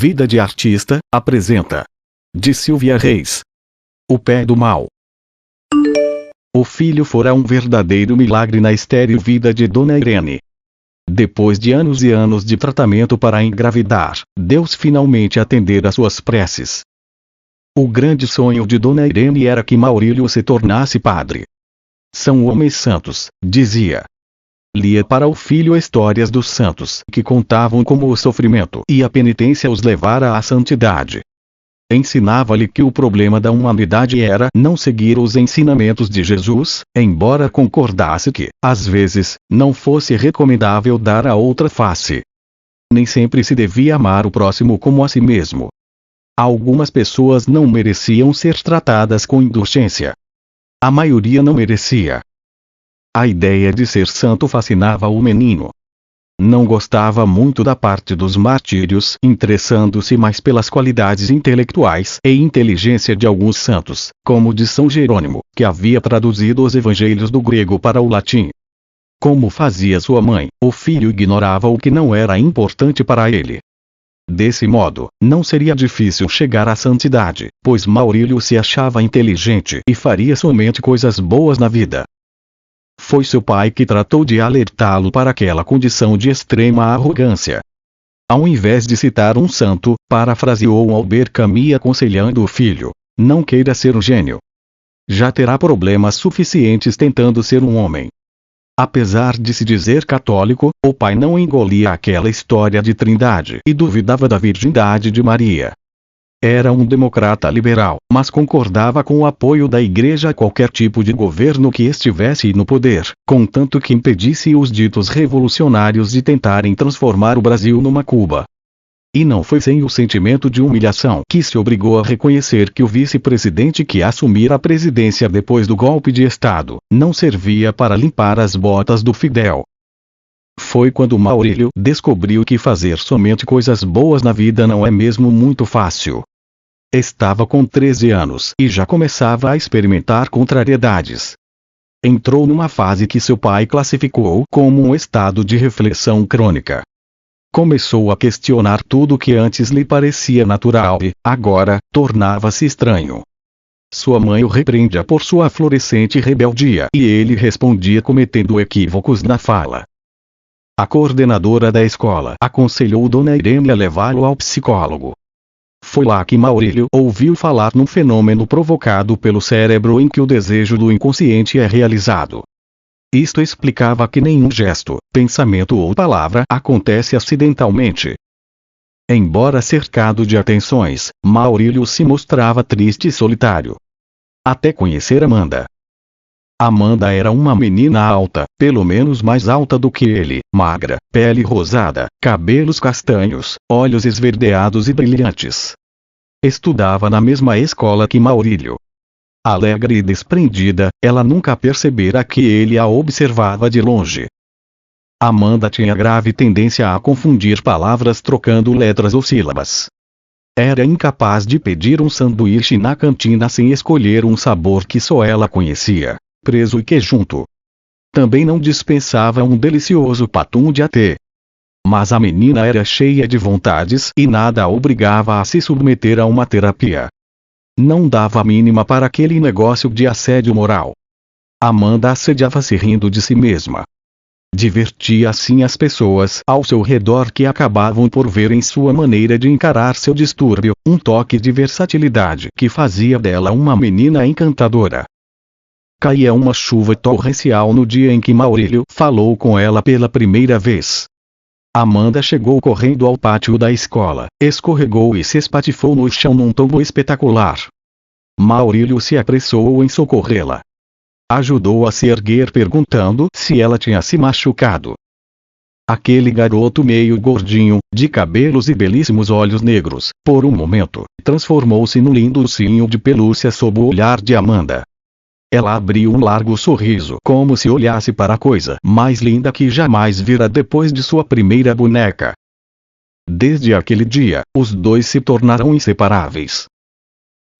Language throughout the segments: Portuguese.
Vida de Artista, apresenta. De Silvia Reis. O Pé do Mal. O filho fora um verdadeiro milagre na estéril vida de Dona Irene. Depois de anos e anos de tratamento para engravidar, Deus finalmente atendera suas preces. O grande sonho de Dona Irene era que Maurílio se tornasse padre. São homens santos, dizia. Lia para o filho histórias dos santos que contavam como o sofrimento e a penitência os levara à santidade. Ensinava-lhe que o problema da humanidade era não seguir os ensinamentos de Jesus, embora concordasse que, às vezes, não fosse recomendável dar a outra face. Nem sempre se devia amar o próximo como a si mesmo. Algumas pessoas não mereciam ser tratadas com indulgência. A maioria não merecia. A ideia de ser santo fascinava o menino. Não gostava muito da parte dos martírios, interessando-se mais pelas qualidades intelectuais e inteligência de alguns santos, como de São Jerônimo, que havia traduzido os evangelhos do grego para o latim. Como fazia sua mãe, o filho ignorava o que não era importante para ele. Desse modo, não seria difícil chegar à santidade, pois Maurílio se achava inteligente e faria somente coisas boas na vida. Foi seu pai que tratou de alertá-lo para aquela condição de extrema arrogância. Ao invés de citar um santo, parafraseou Albert Camus aconselhando o filho: não queira ser um gênio. Já terá problemas suficientes tentando ser um homem. Apesar de se dizer católico, o pai não engolia aquela história de trindade e duvidava da virgindade de Maria. Era um democrata liberal, mas concordava com o apoio da Igreja a qualquer tipo de governo que estivesse no poder, contanto que impedisse os ditos revolucionários de tentarem transformar o Brasil numa Cuba. E não foi sem o sentimento de humilhação que se obrigou a reconhecer que o vice-presidente que assumira a presidência depois do golpe de Estado, não servia para limpar as botas do Fidel. Foi quando Maurílio descobriu que fazer somente coisas boas na vida não é mesmo muito fácil. Estava com 13 anos e já começava a experimentar contrariedades. Entrou numa fase que seu pai classificou como um estado de reflexão crônica. Começou a questionar tudo que antes lhe parecia natural e, agora, tornava-se estranho. Sua mãe o repreendia por sua florescente rebeldia e ele respondia cometendo equívocos na fala. A coordenadora da escola aconselhou Dona Irene a levá-lo ao psicólogo. Foi lá que Maurílio ouviu falar num fenômeno provocado pelo cérebro em que o desejo do inconsciente é realizado. Isto explicava que nenhum gesto, pensamento ou palavra acontece acidentalmente. Embora cercado de atenções, Maurílio se mostrava triste e solitário. Até conhecer Amanda. Amanda era uma menina alta, pelo menos mais alta do que ele, magra, pele rosada, cabelos castanhos, olhos esverdeados e brilhantes. Estudava na mesma escola que Maurílio. Alegre e desprendida, ela nunca percebera que ele a observava de longe. Amanda tinha grave tendência a confundir palavras trocando letras ou sílabas. Era incapaz de pedir um sanduíche na cantina sem escolher um sabor que só ela conhecia: preso e queijunto. Também não dispensava um delicioso patum de até. Mas a menina era cheia de vontades e nada a obrigava a se submeter a uma terapia. Não dava a mínima para aquele negócio de assédio moral. Amanda assediava-se rindo de si mesma. Divertia assim as pessoas ao seu redor que acabavam por ver em sua maneira de encarar seu distúrbio um toque de versatilidade que fazia dela uma menina encantadora. Caía uma chuva torrencial no dia em que Maurílio falou com ela pela primeira vez. Amanda chegou correndo ao pátio da escola, escorregou e se espatifou no chão num tombo espetacular. Maurílio se apressou em socorrê-la. Ajudou a se erguer perguntando se ela tinha se machucado. Aquele garoto meio gordinho, de cabelos e belíssimos olhos negros, por um momento, transformou-se num lindo ursinho de pelúcia sob o olhar de Amanda. Ela abriu um largo sorriso como se olhasse para a coisa mais linda que jamais vira depois de sua primeira boneca. Desde aquele dia, os dois se tornaram inseparáveis.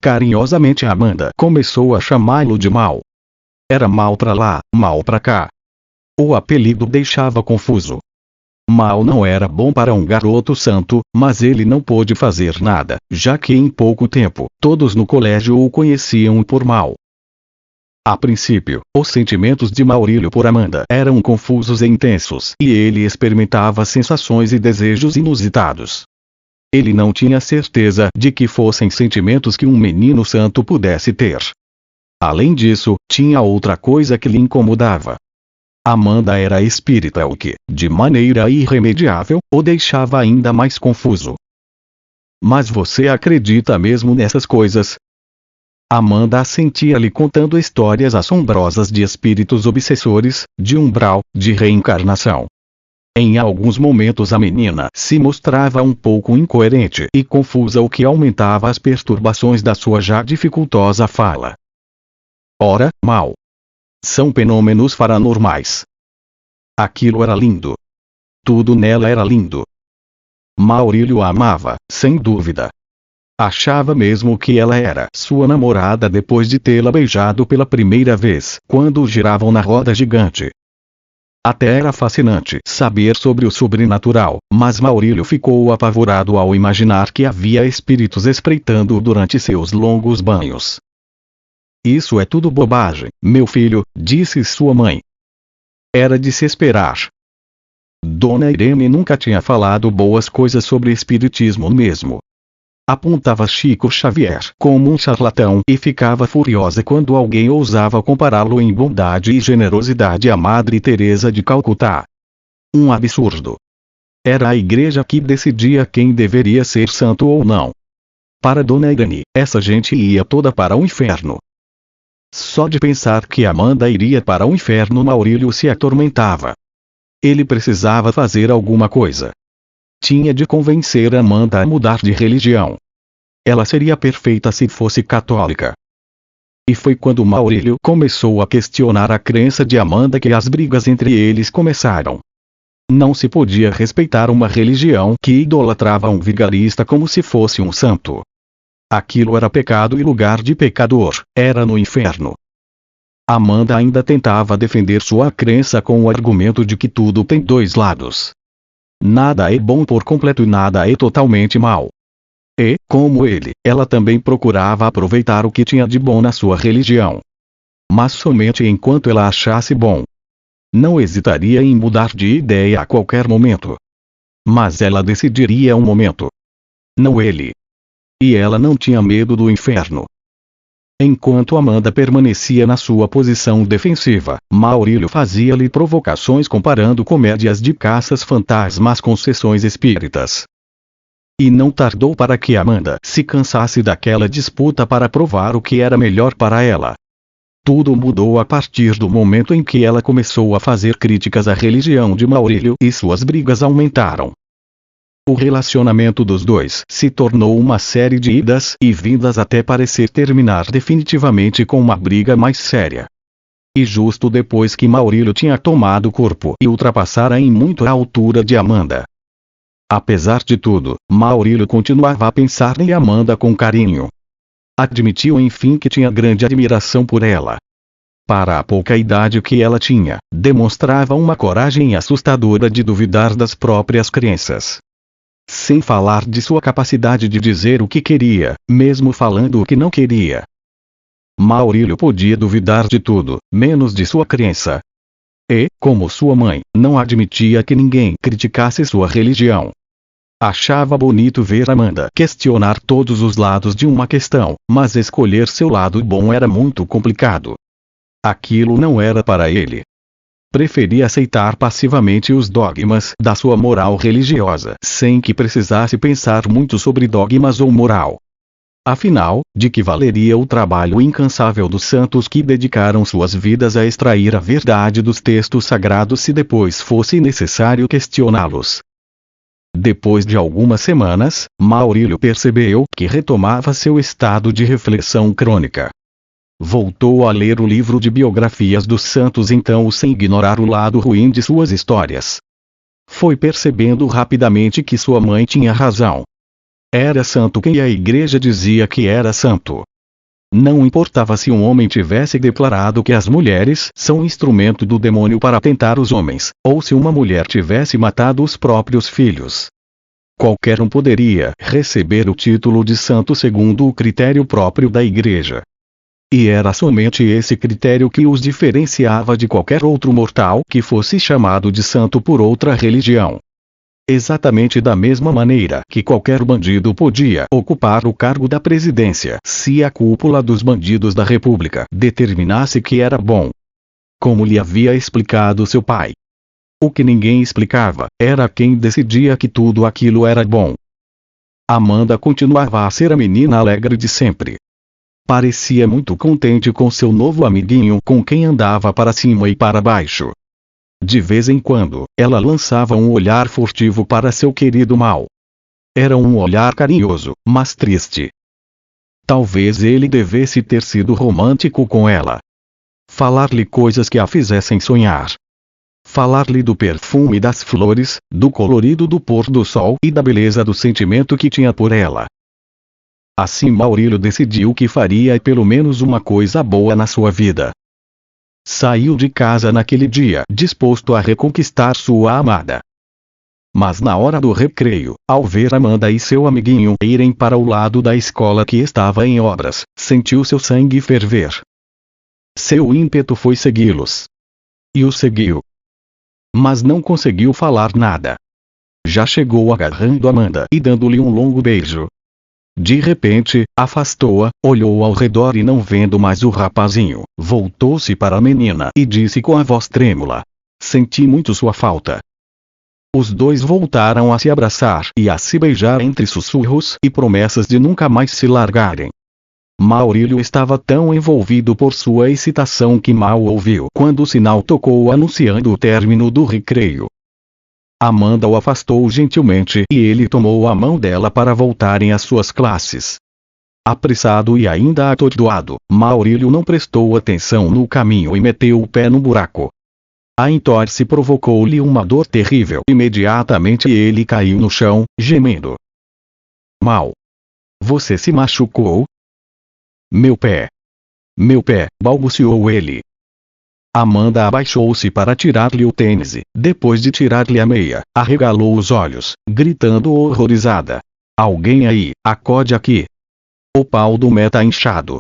Carinhosamente Amanda começou a chamá-lo de Mal. Era mal pra lá, mal pra cá. O apelido deixava confuso. Mal não era bom para um garoto santo, mas ele não pôde fazer nada, já que em pouco tempo, todos no colégio o conheciam por Mal. A princípio, os sentimentos de Maurílio por Amanda eram confusos e intensos, e ele experimentava sensações e desejos inusitados. Ele não tinha certeza de que fossem sentimentos que um menino santo pudesse ter. Além disso, tinha outra coisa que lhe incomodava. Amanda era espírita, o que, de maneira irremediável, o deixava ainda mais confuso. Mas você acredita mesmo nessas coisas? Amanda assentia-lhe contando histórias assombrosas de espíritos obsessores, de umbral, de reencarnação. Em alguns momentos a menina se mostrava um pouco incoerente e confusa, o que aumentava as perturbações da sua já dificultosa fala. Ora, Mal. São fenômenos paranormais. Aquilo era lindo. Tudo nela era lindo. Maurílio a amava, sem dúvida. Achava mesmo que ela era sua namorada depois de tê-la beijado pela primeira vez, quando giravam na roda gigante. Até era fascinante saber sobre o sobrenatural, mas Maurílio ficou apavorado ao imaginar que havia espíritos espreitando-o durante seus longos banhos. Isso é tudo bobagem, meu filho, disse sua mãe. Era de se esperar. Dona Irene nunca tinha falado boas coisas sobre espiritismo mesmo. Apontava Chico Xavier como um charlatão e ficava furiosa quando alguém ousava compará-lo em bondade e generosidade à Madre Teresa de Calcutá. Um absurdo. Era a igreja que decidia quem deveria ser santo ou não. Para Dona Irene, essa gente ia toda para o inferno. Só de pensar que Amanda iria para o inferno, Maurílio se atormentava. Ele precisava fazer alguma coisa. Tinha de convencer Amanda a mudar de religião. Ela seria perfeita se fosse católica. E foi quando Maurílio começou a questionar a crença de Amanda que as brigas entre eles começaram. Não se podia respeitar uma religião que idolatrava um vigarista como se fosse um santo. Aquilo era pecado e lugar de pecador, era no inferno. Amanda ainda tentava defender sua crença com o argumento de que tudo tem dois lados. Nada é bom por completo e nada é totalmente mal. E, como ele, ela também procurava aproveitar o que tinha de bom na sua religião. Mas somente enquanto ela achasse bom. Não hesitaria em mudar de ideia a qualquer momento. Mas ela decidiria um momento. Não ele. E ela não tinha medo do inferno. Enquanto Amanda permanecia na sua posição defensiva, Maurílio fazia-lhe provocações comparando comédias de caças-fantasmas com sessões espíritas. E não tardou para que Amanda se cansasse daquela disputa para provar o que era melhor para ela. Tudo mudou a partir do momento em que ela começou a fazer críticas à religião de Maurílio e suas brigas aumentaram. O relacionamento dos dois se tornou uma série de idas e vindas até parecer terminar definitivamente com uma briga mais séria. E justo depois que Maurílio tinha tomado corpo e ultrapassara em muito a altura de Amanda. Apesar de tudo, Maurílio continuava a pensar em Amanda com carinho. Admitiu enfim que tinha grande admiração por ela. Para a pouca idade que ela tinha, demonstrava uma coragem assustadora de duvidar das próprias crenças. Sem falar de sua capacidade de dizer o que queria, mesmo falando o que não queria. Maurílio podia duvidar de tudo, menos de sua crença. E, como sua mãe, não admitia que ninguém criticasse sua religião. Achava bonito ver Amanda questionar todos os lados de uma questão, mas escolher seu lado bom era muito complicado. Aquilo não era para ele. Preferia aceitar passivamente os dogmas da sua moral religiosa, sem que precisasse pensar muito sobre dogmas ou moral. Afinal, de que valeria o trabalho incansável dos santos que dedicaram suas vidas a extrair a verdade dos textos sagrados se depois fosse necessário questioná-los? Depois de algumas semanas, Maurílio percebeu que retomava seu estado de reflexão crônica. Voltou a ler o livro de biografias dos santos então sem ignorar o lado ruim de suas histórias. Foi percebendo rapidamente que sua mãe tinha razão. Era santo quem a igreja dizia que era santo. Não importava se um homem tivesse declarado que as mulheres são instrumento do demônio para tentar os homens, ou se uma mulher tivesse matado os próprios filhos. Qualquer um poderia receber o título de santo segundo o critério próprio da Igreja. E era somente esse critério que os diferenciava de qualquer outro mortal que fosse chamado de santo por outra religião. Exatamente da mesma maneira que qualquer bandido podia ocupar o cargo da presidência se a cúpula dos bandidos da República determinasse que era bom. Como lhe havia explicado seu pai. O que ninguém explicava era quem decidia que tudo aquilo era bom. Amanda continuava a ser a menina alegre de sempre. Parecia muito contente com seu novo amiguinho com quem andava para cima e para baixo. De vez em quando, ela lançava um olhar furtivo para seu querido Mal. Era um olhar carinhoso, mas triste. Talvez ele devesse ter sido romântico com ela. Falar-lhe coisas que a fizessem sonhar. Falar-lhe do perfume das flores, do colorido do pôr do sol e da beleza do sentimento que tinha por ela. Assim Maurílio decidiu que faria pelo menos uma coisa boa na sua vida. Saiu de casa naquele dia disposto a reconquistar sua amada. Mas na hora do recreio, ao ver Amanda e seu amiguinho irem para o lado da escola que estava em obras, sentiu seu sangue ferver. Seu ímpeto foi segui-los. E o seguiu. Mas não conseguiu falar nada. Já chegou agarrando Amanda e dando-lhe um longo beijo. De repente, afastou-a, olhou ao redor e não vendo mais o rapazinho, voltou-se para a menina e disse com a voz trêmula: "Senti muito sua falta." Os dois voltaram a se abraçar e a se beijar entre sussurros e promessas de nunca mais se largarem. Maurílio estava tão envolvido por sua excitação que mal ouviu quando o sinal tocou anunciando o término do recreio. Amanda o afastou gentilmente e ele tomou a mão dela para voltarem às suas classes. Apressado e ainda atordoado, Maurílio não prestou atenção no caminho e meteu o pé no buraco. A entorse provocou-lhe uma dor terrível. Imediatamente ele caiu no chão, gemendo. "Mal. Você se machucou?" Meu pé, balbuciou ele. Amanda abaixou-se para tirar-lhe o tênis e, depois de tirar-lhe a meia, arregalou os olhos, gritando horrorizada: "Alguém aí, acode aqui! O pau do Mé tá inchado."